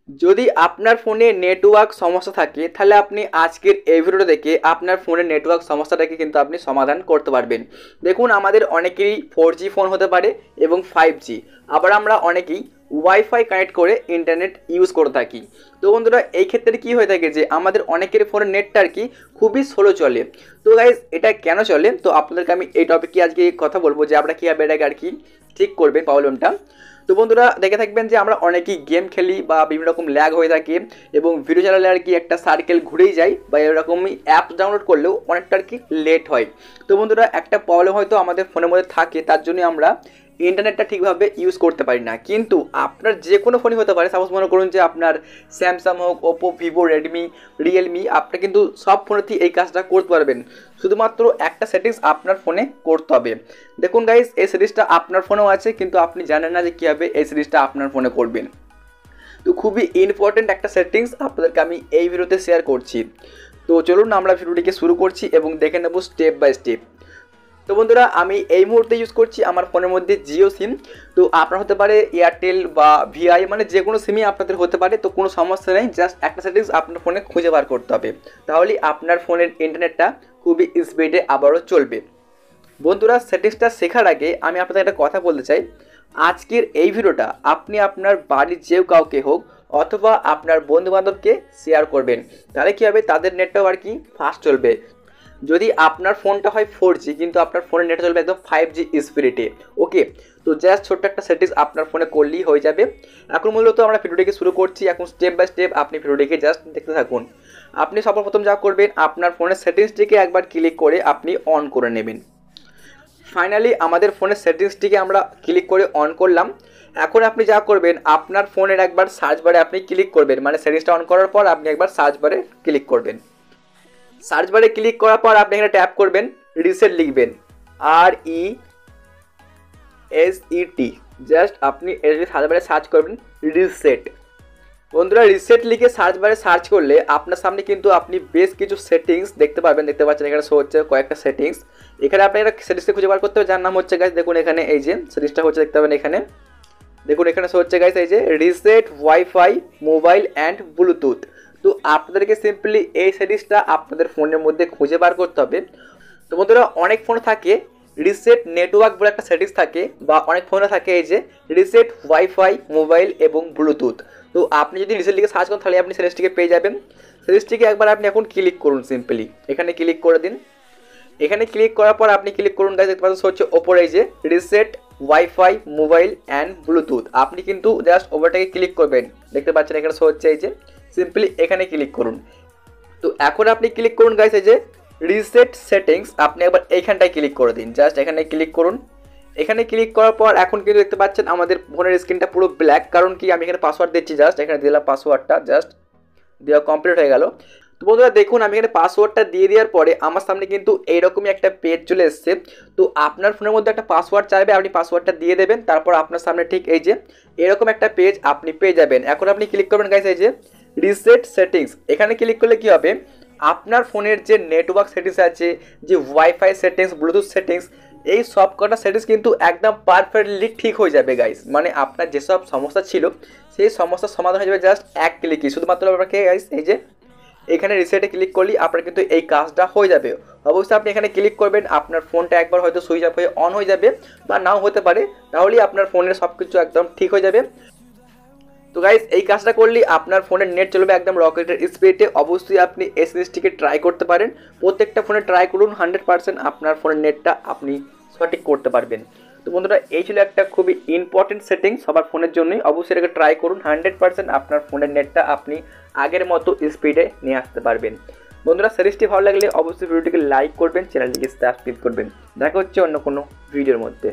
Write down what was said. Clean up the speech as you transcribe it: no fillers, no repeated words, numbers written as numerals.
যদি আপনার ফোনে নেটওয়ার্ক সমস্যা থাকে তাহলে আপনি আজকের এই ভিডিওটা দেখে আপনার ফোনের নেটওয়ার্ক সমস্যাটাকে কিন্তু আপনি সমাধান করতে পারবেন। দেখুন, আমাদের অনেকেরই 4G ফোন হতে পারে এবং 5G, আবার আমরা অনেকেই ওয়াইফাই কানেক্ট করে ইন্টারনেট ইউজ করে থাকি। তো বন্ধুরা, এই ক্ষেত্রে কি হয়ে থাকে যে আমাদের অনেকের ফোনের নেটটা আর কি খুবই স্লো চলে। তো গাইজ, এটা কেন চলে, তো আপনাদেরকে আমি এই টপিকে আজকে কথা বলবো যে আপনারা কীভাবে এটাকে আর কি ঠিক করবেন প্রবলেমটা। তো বন্ধুরা, দেখে থাকবেন যে আমরা অনেকেই গেম খেলি বা বিভিন্ন রকম ল্যাগ হয়ে থাকে এবং ভিডিও চালালে আর কি একটা সার্কেল ঘুরেই যায়, বা এরকমই অ্যাপ ডাউনলোড করলেও অনেকটা আর কি লেট হয়। তো বন্ধুরা, একটা প্রবলেম হয়তো আমাদের ফোনের মধ্যে থাকে, তার জন্য আমরা ইন্টারনেটটা ঠিকভাবে ইউজ করতে পারি না। কিন্তু আপনার যে কোনো ফোনই হতে পারে, সাপোজ মনে করুন যে আপনার স্যামসাং হোক, ওপো, ভিভো, রেডমি, রিয়েলমি, আপনি কিন্তু সব ফোনেতেই এই কাজটা করতে পারবেন। শুধুমাত্র একটা সেটিংস আপনার ফোনে করতে হবে। দেখুন গাইস, এই সিরিজটা আপনার ফোনেও আছে, কিন্তু আপনি জানেন না যে কীভাবে এই সিরিজটা আপনার ফোনে করবেন। তো খুবই ইম্পর্টেন্ট একটা সেটিংস আপনাদেরকে আমি এই ভিডিওতে শেয়ার করছি। তো চলুন আমরা ভিডিওটিকে শুরু করছি এবং দেখে নেব স্টেপ বাই স্টেপ। তো বন্ধুরা, আমি এই মুহূর্তে ইউজ করছি আমার ফোনের মধ্যে জিও সিম। তো আপনার হতে পারে এয়ারটেল বা ভিআই, মানে যে কোনো সিমই আপনাদের হতে পারে। তো কোনো সমস্যা নেই, জাস্ট একটা সেটিংস আপনার ফোনে খুঁজে বার করতে হবে, তাহলেই আপনার ফোনের ইন্টারনেটটা খুবই স্পিডে আবারও চলবে। বন্ধুরা, সেটিংসটা শেখার আগে আমি আপনাদের একটা কথা বলতে চাই। আজকের এই ভিডিওটা আপনি আপনার বাড়ির যে কাউকে হোক অথবা আপনার বন্ধুবান্ধবকে শেয়ার করবেন, তাহলে কী হবে, তাদের নেটটাও আর কি ফাস্ট চলবে। যদি আপনার ফোনটা হয় 4G, কিন্তু আপনার ফোনের নেট চলবে একদম 5G স্পিডে। ওকে, তো জাস্ট ছোট্ট একটা সেটিংস আপনার ফোনে করলেই হয়ে যাবে। এখন মূলত আমরা ভিডিওটিকে শুরু করছি। এখন স্টেপ বাই স্টেপ আপনি ভিডিওটিকে জাস্ট দেখতে থাকুন। আপনি সর্বপ্রথম যা করবেন, আপনার ফোনের সেটিংসটিকে একবার ক্লিক করে আপনি অন করে নেবেন। ফাইনালি আমাদের ফোনের সেটিংসটিকে আমরা ক্লিক করে অন করলাম। এখন আপনি যা করবেন, আপনার ফোনের একবার সার্চ বারে আপনি ক্লিক করবেন, মানে সেটিংসটা অন করার পর আপনি একবার সার্চ বারে ক্লিক করবেন। সার্চ বারে ক্লিক করার পর আপনি এখানে ট্যাপ করবেন, রিসেট লিখবেন, RESET। জাস্ট আপনি এটা সার্চ বারে সার্চ করবেন রিসেট। বন্ধুরা, রিসেট লিখে সার্চ বারে সার্চ করলে আপনার সামনে কিন্তু আপনি বেশ কিছু সেটিংস দেখতে পাবেন। দেখতে পাচ্ছেন এখানে শো হচ্ছে কয়েকটা সেটিংস। এখানে আপনি একটা সেটিংসকে খুঁজে বার করতে হবে, যার নাম হচ্ছে গাইস, দেখুন এখানে এই যে সেটিংসটা হচ্ছে, দেখতে পাবেন এখানে, দেখুন এখানে শো হচ্ছে গাইস এই যে reset wifi mobile and Bluetooth. তো আপনাদেরকে সিম্পলি এই সেটিংসটা আপনাদের ফোনের মধ্যে খুঁজে বার করতে হবে। তো বন্ধুরা, অনেক ফোনে থাকে রিসেট নেটওয়ার্ক বলে একটা সেটিংস থাকে, বা অনেক ফোনে থাকে এই যে রিসেট ওয়াইফাই মোবাইল এবং ব্লুটুথ। তো আপনি যদি রিসেট লিখে সার্চ করেন তাহলে আপনি সেটিংসটিকে পেয়ে যাবেন। সেটিংসটিকে একবার আপনি এখন ক্লিক করুন, সিম্পলি এখানে ক্লিক করে দিন। এখানে ক্লিক করার পর আপনি ক্লিক করুন গাইস, দেখতে পাচ্ছেন হচ্ছে ওপরে এই যে reset wifi mobile and Bluetooth. আপনি কিন্তু জাস্ট ওপরটাকে ক্লিক করবেন, দেখতে পাচ্ছেন এখানে শো হচ্ছে এই যে, সিম্পলি এখানে ক্লিক করুন। তো এখন আপনি ক্লিক করুন গাইস এই যে রিসেট সেটিংস, আপনি একবার এইখানটায় ক্লিক করে দিন, জাস্ট এখানে ক্লিক করুন। এখানে ক্লিক করার পর এখন কিন্তু দেখতে পাচ্ছেন আমাদের ফোনের স্ক্রিনটা পুরো ব্ল্যাক, কারণ কি আমি এখানে পাসওয়ার্ড দিচ্ছি, জাস্ট এখানে দিলাম পাসওয়ার্ডটা, জাস্ট দেওয়া কমপ্লিট হয়ে গেল। তো বন্ধুরা দেখুন, আমি এখানে পাসওয়ার্ডটা দিয়ে দেওয়ার পরে আমার সামনে কিন্তু এইরকমই একটা পেজ চলে এসছে। তো আপনার ফোনের মধ্যে একটা পাসওয়ার্ড চাইবে, আপনি পাসওয়ার্ডটা দিয়ে দেবেন, তারপর আপনার সামনে ঠিক এই যে এরকম একটা পেজ আপনি পেয়ে যাবেন। এখন আপনি ক্লিক করবেন গাইস এই যে রিসেট সেটিংস। এখানে ক্লিক করলে কি হবে, আপনার ফোনের যে নেটওয়ার্ক সেটিংস আছে, যে ওয়াইফাই সেটিংস, ব্লুটুথ সেটিংস, এই সব কটা সেটিংস কিন্তু একদম পারফেক্টলি ঠিক হয়ে যাবে গাইস। মানে আপনার যেসব সমস্যা ছিল সেই সমস্যার সমাধান হয়ে যাবে জাস্ট এক ক্লিকই। শুধুমাত্র আপনাকে গাইস এই যে এখানে রিসেটে ক্লিক করলেই আপনার কিন্তু এই কাজটা হয়ে যাবে। অবশ্যই আপনি এখানে ক্লিক করবেন, আপনার ফোনটা একবার হয়তো সুইচ অফ হয়ে অন হয়ে যাবে, বা নাও হতে পারে, তাহলেই আপনার ফোনের সব কিছু একদম ঠিক হয়ে যাবে। তো গাইস, এই কাজটা করলেই আপনার ফোনের নেট চলবে একদম রকেটের স্পিডে। অবশ্যই আপনি এই জিনিসটিকে ট্রাই করতে পারেন, প্রত্যেকটা ফোনে ট্রাই করুন, 100% আপনার ফোনের নেটটা আপনি সঠিক করতে পারবেন। তো বন্ধুরা, এই ছিল একটা খুবই ইম্পর্টেন্ট সেটিং সবার ফোনের জন্যই। অবশ্যই এটাকে ট্রাই করুন, 100% আপনার ফোনের নেটটা আপনি আগের মতো স্পিডে নিয়ে আসতে পারবেন। বন্ধুরা, সিরিজটি ভালো লাগলে অবশ্যই ভিডিওটিকে লাইক করবেন, চ্যানেলটিকে সাবস্ক্রাইব করবেন। দেখা হচ্ছে অন্য কোনো ভিডিওর মধ্যে।